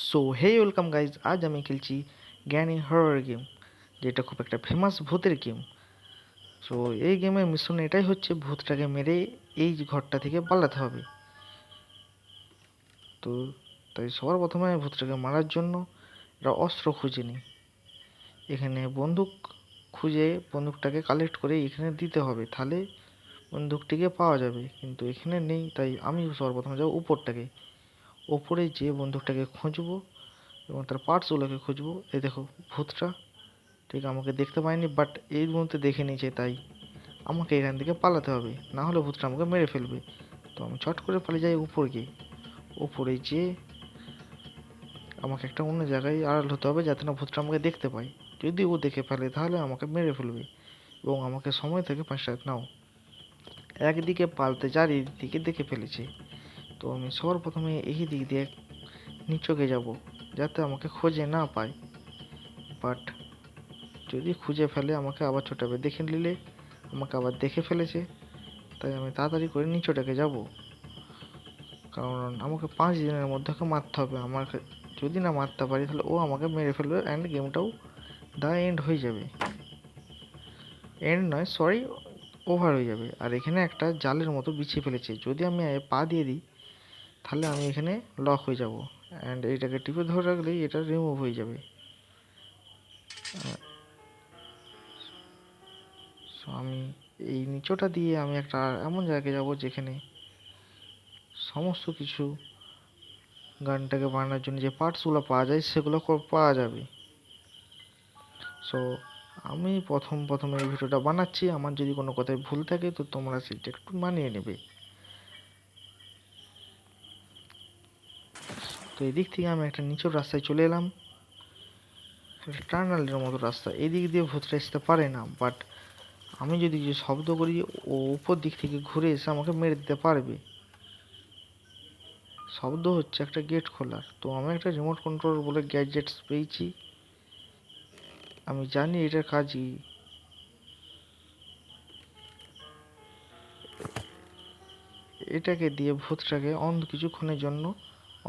So hey welcome guys, আজ আমি খেলছি জ্ঞানী হরর গেম, যেটা খুব একটা ফেমাস ভূতের গেম। সো এই গেমের মিশন এটাই হচ্ছে ভূতটাকে মেরে এই ঘরটা থেকে পালাতে হবে। তো তাই সবার প্রথমে আমি ভূতটাকে মারার জন্য একটা অস্ত্র খুঁজে নিই। এখানে বন্দুক খুঁজে বন্দুকটাকে কালেক্ট করে এখানে দিতে হবে, তাহলে বন্দুকটিকে পাওয়া যাবে। কিন্তু এখানে নেই, তাই আমি সবার প্রথমে যাবো উপরটাকে। ওপরে যে বন্দুকটাকে খুঁজবো এবং তার পার্টসগুলোকে খুঁজবো। এই দেখো, ভূতটা ঠিক আমাকে দেখতে পায়নি, বাট এই মুহূর্তে দেখে নিয়েছে, তাই আমাকে এখান থেকে পালাতে হবে, না হলে ভূতটা আমাকে মেরে ফেলবে। তো আমি চট করে পালিয়ে যাই উপরে। উপরে যেয়ে আমাকে একটা অন্য জায়গায় আড়াল হতে হবে, যাতে না ভূতটা আমাকে দেখতে পায়। যদি ও দেখে ফেলে তাহলে আমাকে মেরে ফেলবে এবং আমাকে সময় থেকে 5 রাত নাও। একদিকে পালতে যার দিকে দেখে ফেলেছে, তো আমি সবার প্রথমে এই দিক দিয়ে নিচকে যাব, যাতে আমাকে খোঁজে না পায়। বাট যদি খুঁজে ফেলে আমাকে আবার ছোটাবে, দেখে নিলে আমাকে আবার দেখে ফেলেছে, তাই আমি তাড়াতাড়ি করে নিচটাকে যাব। কারণ আমাকে 5 দিনের মধ্যে ওকে মারতে হবে। আমাকে যদি না মারতে পারি তাহলে ও আমাকে মেরে ফেলবে অ্যান্ড গেমটাও দা এন্ড হয়ে যাবে। এন্ড নয়, সরি, ওভার হয়ে যাবে। আর এখানে একটা জালের মতো বিছিয়ে ফেলেছে, যদি আমি পা দিয়ে দিই তাহলে আমি এখানে লক হয়ে যাব, অ্যান্ড এইটাকে টিপে ধরে রাখলেই এটা রিমুভ হয়ে যাবে। সো আমি এই নিচটা দিয়ে আমি একটা এমন জায়গায় যাব যেখানে সমস্ত কিছু গানটাকে বানানোর জন্য যে পার্টসগুলো পাওয়া যায় সেগুলো পাওয়া যাবে। সো আমি প্রথমে এই ভিডিওটা বানাচ্ছি, আমার যদি কোনো কথায় ভুল থাকে তো তোমরা সেটা একটু মানিয়ে নেবে। তো এই দিক থেকে আমি একটা নিচের রাস্তায় চলে এলাম, একটা টার্নালের মতো রাস্তা। এই দিক দিয়ে ভূতটা আসতে পারে না, বাট আমি যদি যে শব্দ করি ও উপর দিক থেকে ঘুরে এসে আমাকে মেরে দিতে পারবে। শব্দ হচ্ছে একটা গেট খোলার। তো আমি একটা রিমোট কন্ট্রোল বলে গ্যাজেটস পেয়েছি, আমি জানি এটার কাজই। এটাকে দিয়ে ভূতটাকে কিছুক্ষণের জন্য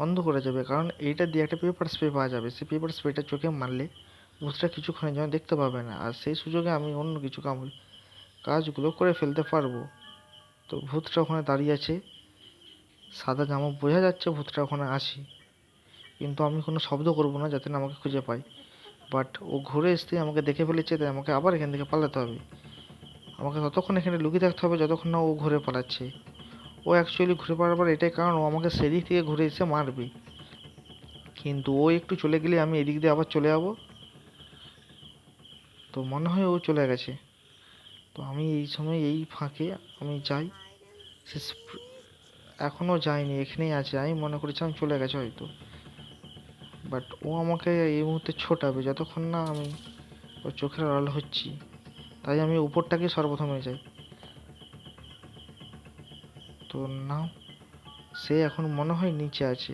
অন্ধ করা যাবে, কারণ এইটা দিয়ে একটা পেপার স্প্রে পাওয়া যাবে। সেই পেপার স্প্রেটা চোখে মারলে ভূতটা কিছুক্ষণের জন্য দেখতে পাবে না, আর সেই সুযোগে আমি অন্য কিছু কাজগুলো করে ফেলতে পারবো। তো ভূতটা ওখানে দাঁড়িয়ে আছে, সাদা জামা, বোঝা যাচ্ছে ভূতটা ওখানে আছে, কিন্তু আমি কোনো শব্দ করবো না যাতে না আমাকে খুঁজে পায়। বাট ও ঘুরে এসে আমাকে দেখে ফেলেছে, তাই আমাকে আবার এখান থেকে পালাতে হবে। আমাকে ততক্ষণ এখানে লুকিয়ে থাকতে হবে যতক্ষণ না ও ঘুরে পালাচ্ছে। ও অ্যাকচুয়ালি ঘুরে পালাবার এটাই কারণ, ও আমাকে সেদিক থেকে ঘুরে এসে মারবে। কিন্তু ও একটু চলে গেলে আমি এদিক দিয়ে আবার চলে যাব। তো মনে হয় ও চলে গেছে। তো আমি এই সময় এই ফাঁকে আমি যাই। সে এখনও যায়নি, এখানেই আছে। আমি মনে করেছিলাম চলে গেছে হয়তো, বাট ও আমাকে এই মুহূর্তে ছোটাবে যতক্ষণ না আমি ওর চোখের আড়াল হচ্ছি। তাই আমি উপরটাকে সর্বপ্রথমে যাই। তো না, সে এখন মনে হয় নিচে আছে।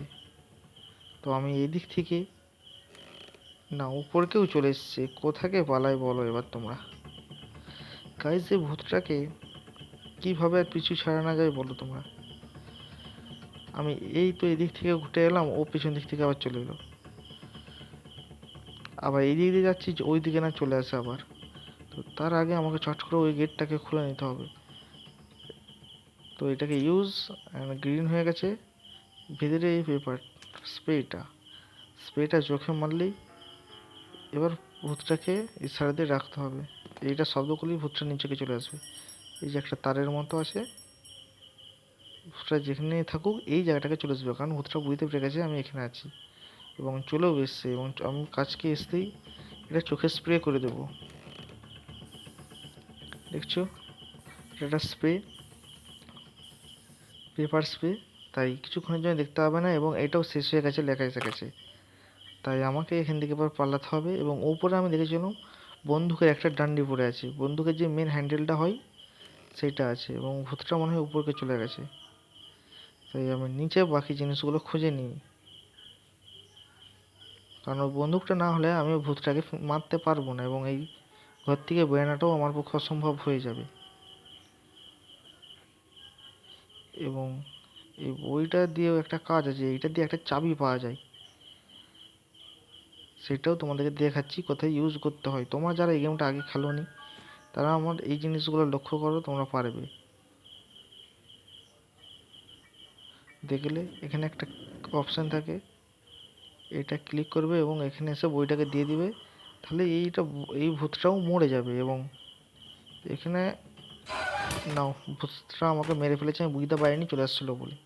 তো আমি এদিক থেকে, না, উপরকেও চলে এসছে। কোথাকে পালাই বলো এবার তোমরা। গাইজ, এই ভূতটাকে কিভাবে আর পিছু ছাড়ানো যায় বলো তোমরা। আমি এই তো এদিক থেকে ঘুরে এলাম, ও পিছন দিক থেকে আবার চলে এলো। আবার এই দিক দিয়ে যাচ্ছি, ওই দিকে না চলে আসে আবার। তো তার আগে আমাকে চট করে ওই গেটটাকে খুলে নিতে হবে। তো এটাকে ইউজ, গ্রিন হয়ে গেছে। ভিতরে এই পেপার স্প্রেটা চোখে মারলেই এবার ভূতটাকে ইশারা দিয়ে রাখতে হবে। এইটা শব্দ করলেই ভূতটা নিচেকে চলে আসবে। এই যে একটা তারের মতো আছে, ভূতটা যেখানেই থাকুক এই জায়গাটাকে চলে আসবে, কারণ ভূতটা বুঝতে পেরে গেছে আমি এখানে আছি এবং চলেও এসছে। এবং আমি কাছকে আসতেই এটা চোখে স্প্রে করে দেবো। দেখছো, এটা স্প্রে, পেপার স্প্রে, তাই কিছুক্ষণের জন্য দেখতে হবে না। এবং এটাও শেষ হয়ে গেছে, লেখা এসে গেছে। তাই আমাকে এখান থেকে এবার পালাতে হবে। এবং ওপরে আমি দেখেছিলাম বন্দুকের একটা ডান্ডি পড়ে আছে, বন্দুকের যে মেন হ্যান্ডেলটা হয় সেইটা আছে, এবং ভূতটা মনে হয় উপরকে চলে গেছে। তাই আমি নিচে বাকি জিনিসগুলো খুঁজে নিই, কারণ ওই বন্দুকটা না হলে আমি ভূতটাকে মারতে পারবো না, এবং এই ঘর থেকে বেরোনোটাও আমার পক্ষে অসম্ভব হয়ে যাবে। এবং এই বইটা দিয়েও একটা কাজ আছে, এইটা দিয়ে একটা চাবি পাওয়া যায়। সেটাও তোমাদেরকে দেখাচ্ছি কোথায় ইউজ করতে হয়। তোমরা যারা এই গেমটা আগে খেলোনি তারা আমার এই জিনিসগুলো লক্ষ্য করো, তোমরা পারবে। দেখলে এখানে একটা অপশান থাকে, এটা ক্লিক করবে এবং এখানে এসে বইটাকে দিয়ে দিবে, তাহলে এই ভূতটাও মরে যাবে। এবং এখানে নাও, ভূতটা আমাকে মেরে ফেলেছে, আমি বুঝতে পারিনি, চলে আসছিলো বলে।